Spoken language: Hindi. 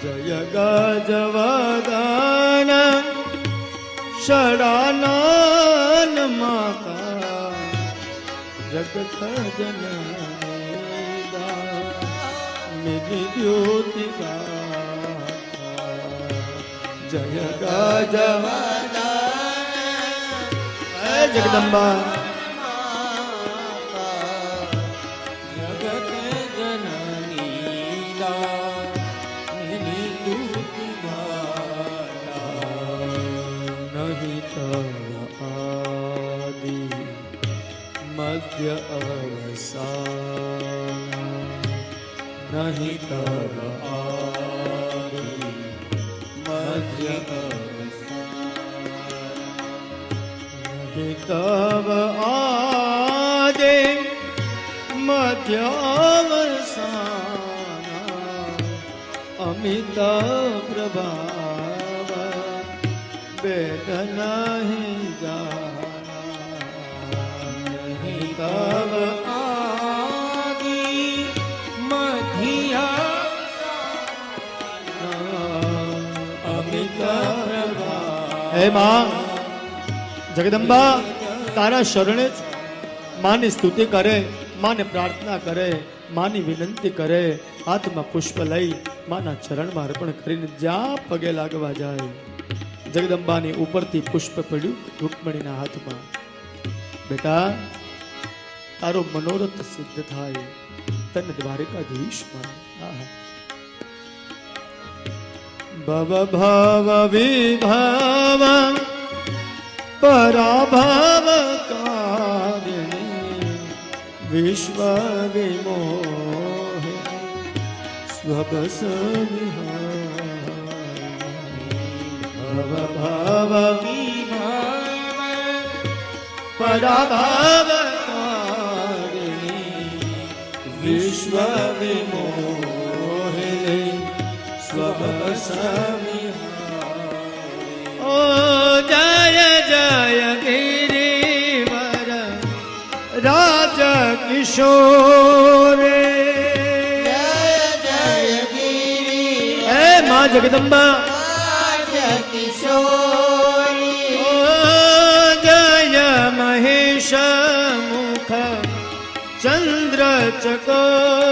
जय गजवदन षडानन माता जगत जननी द्योति जय गजवदन जगदम्बा मध्य अवसान नहीं तब आदि मध्य नहीं तब आदि मध्य अवसान अमित प्रभाव वेद नहीं तब आदि मध्य अमित हे मां जगदंबा तारा शरणे मां ની સ્તુતિ કરે मां ने प्रार्थना करे मां ની વિનંતી કરે હાથમાં પુષ્પ લઈ માના ચરણમાં અર્પણ કરીને જ્યાં પગે લાગવા જાય જગદંબાની ઉપરથી પુષ્પ પડ્યું રૂકમણીના હાથમાં બેટા तारो मनोरथ सिद्ध थाय तन द्वारिकाधीश भव भव विभव पराभव कारिणी विश्व विमोह स्वबस भव भव विभव पराभव विश्व विमोहिनी स्वबसमि ओ जय जय गिरिवर राज किशोर जय जय गिरि हे मां जगदम्बा राज किशोर ओ जय महेश मुख चंद्र चकोर